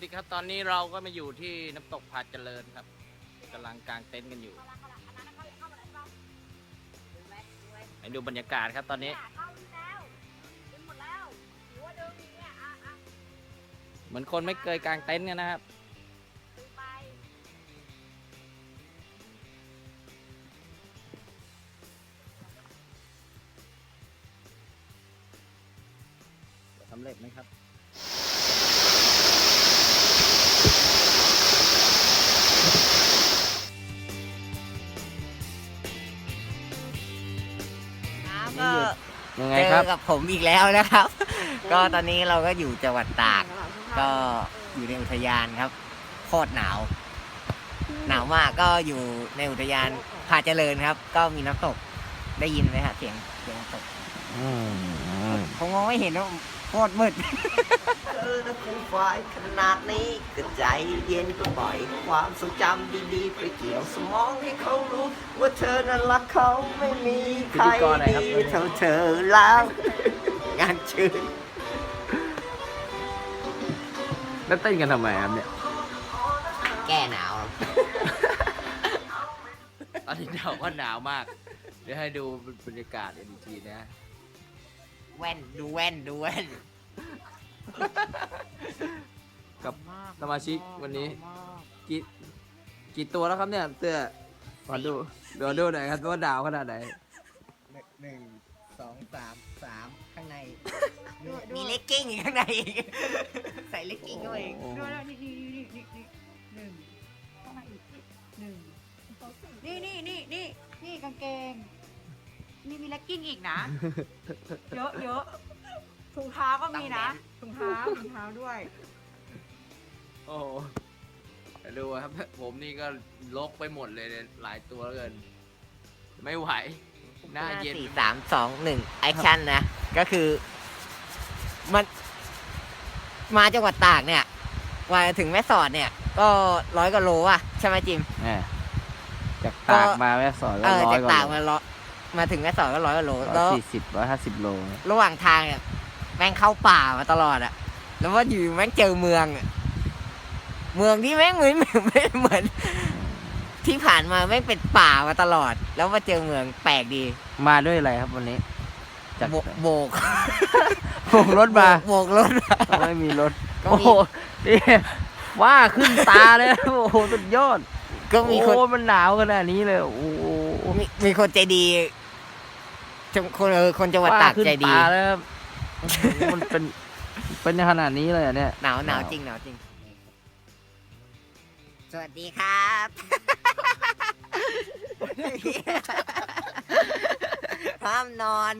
ดีครับตอนนี้เราก็มาอยู่ที่น้ำตกผาเจริญครับกำลังกางเต็นท์กันอยู่ให้ดูบรรยากาศครับตอนนี้เหมือนคนไม่เคยกางเต็นท์กันนะครับสำเร็จไหมครับก็ยังไง เจ ครับ อกับผมอีกแล้วนะครับ ก็ตอนนี้เราก็อยู่จังหวัดตาก ก็อยู่ในอุทยานครับโคตรหนาวมากก็อยู่ในอุทยานผาเจริญครับ ก็มีน้ำตกได้ยินไหมฮะเสียงน้ำตกผมมองไม่เห็นว่าโคตรมืดนะคงฝ่ายขนาดนี้ก็ใจเย็นก็ปล่อยความทรงจำดีๆไปเกี่ยวสมองให้เขารู้ว่าเธอนั้นรักเขาไม่มีใครดีเท่าเธอแล้วงานชื่น แล้วเต้นกันทำไมครับเนี่ย แก้หนาว ตอนนี้หนาวก็หนาวมากเดี๋ยวให้ดูบรรยากาศอีกทีนะ แว่นดูแว่นดูแว่น กับสมาชิกวันนี้กี่ตัวแล้วครับเนี่ยเสื้อขอดูหน่อยครับว่าดาวขนาดไหน 1 2 3 3ข้างในมีเลกกิ้งข้างในอีกใส่เลกกิ้งเข้าไปอีก ดูนี่หนึ่งเข้ามาอีกหนึ่งนี่กางเกงนี่มีเลกกิ้งอีกนะ เยอะถุงเท้าก็มีนะถุงเท้าด้วย โอ้โหดูครับผมนี่ก็ลกไปหมดเลยหลายตัวแล้วเกินไม่ไหวหน้าเย็น 4 3 2 1แอคชั่นนะก็คือมันมาจังหวัดตากเนี่ยมาถึงแม่สอดเนี่ยก็100 กว่าโลอ่ะใช่ไหมจิม จากตากมาแม่สอดแล้วร้อย จาก กว่า ตาก โล มาถึงแม่สอดก็100 กว่าโลแล้ว 150 โล ระหว่างทางเนี่ยแม่งเข้าป่ามาตลอดอะแล้วว่าอยู่แม่งเจอเมืองอะเมืองที่แม่งไม่เหมือนที่ผ่านมาแม่งเป็นป่ามาตลอด แล้วมาเจอเมืองแปลกดี มาด้วยอะไรครับวันนี้จาก โบก รถมา โบกรถมา ไม่มีรถ ก็ โอ้ มี โหนี่ว่าขึ้นตาเลยโอ้โหสุดยอด ก็มีคน โอ้มันหนาวขนาดนี้เลยโอ้โห มีคนใจดีคนจังหวัดตากใจดี ว่าขึ้นตาแล้วครับมันเป็นขนาดนี้เลยเนี่ย หนาวจริงสวัสดีครับห้ามนอน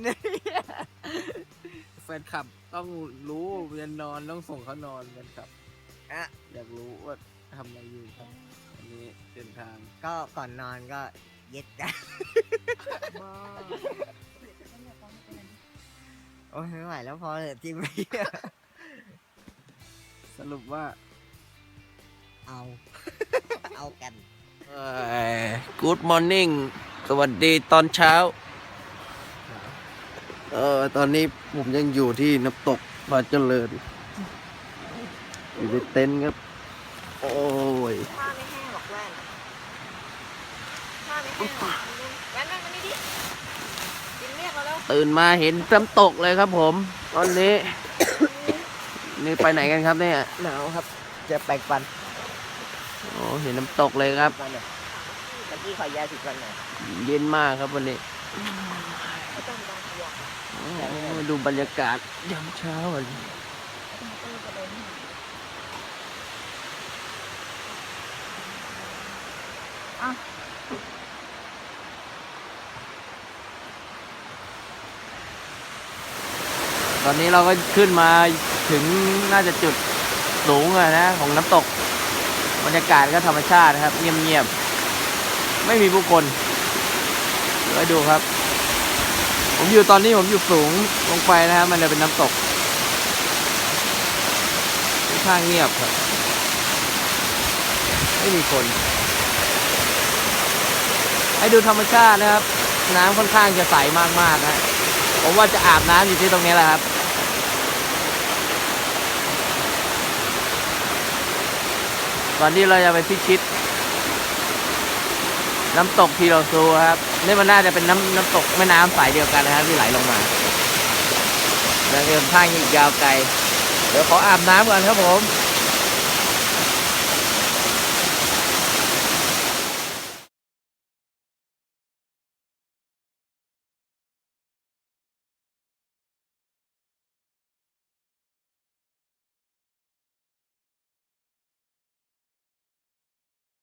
แฟนคลับต้องรู้ยันนอนต้องส่งเขานอนกันครับ อะ อยากรู้ว่าทำอะไรอยู่ครับวันนี้เดินทาง ก็ก่อนนอนก็เย็ดนะโอ้ยไม่ไหวแล้วพอเลยจิม สรุปว่า เอา เอากัน Good morning สวัสดีตอนเช้าตอนนี้ผมยังอยู่ที่น้ำตกผาเจริญอยู่ในเต็นท์ครับ โอ้ย ผ้าไม่แห้งหรอกแว่นผ้าไม่แห้งหรอกแว่นมานี่ดิกินเรียกเราแล้ว ตื่นมาเห็นน้ำตกเลยครับผมตอนนี้ นี่ไปไหนกันครับเนี่ย หนาวครับ จะแปลกปัน โอ้เห็นน้ำตกเลยครับ ปันเนี่ยเมื่อกี้ขอยาสิบวันหน่อย เย็นมากครับวันนี้โอ้ดูบรรยากาศยามเช้าวันนี้ตอนนี้เราก็ขึ้นมาถึงน่าจะจุดสูงอะนะของน้ำตกบรรยากาศก็ธรรมชาติครับเงียบๆไม่มีผู้คนเดี๋ยวดูครับผมอยู่สูงลงไปนะครับมันจะเป็นน้ำตกค่อนข้างเงียบครับไม่มีคนให้ดูธรรมชาตินะครับน้ำค่อนข้างจะใสมากๆนะผมว่าจะอาบน้ำอยู่ที่ตรงนี้แหละครับ ก่อนที่เราจะไปพิชิตน้ำตกทีโรซูครับนี่มันน่าจะเป็นน้ำตกแม่น้ำสายเดียวกันนะครับที่ไหลลงมาแล้วเดินทางอีกยาวไกลเดี๋ยวขออาบน้ำก่อนครับผม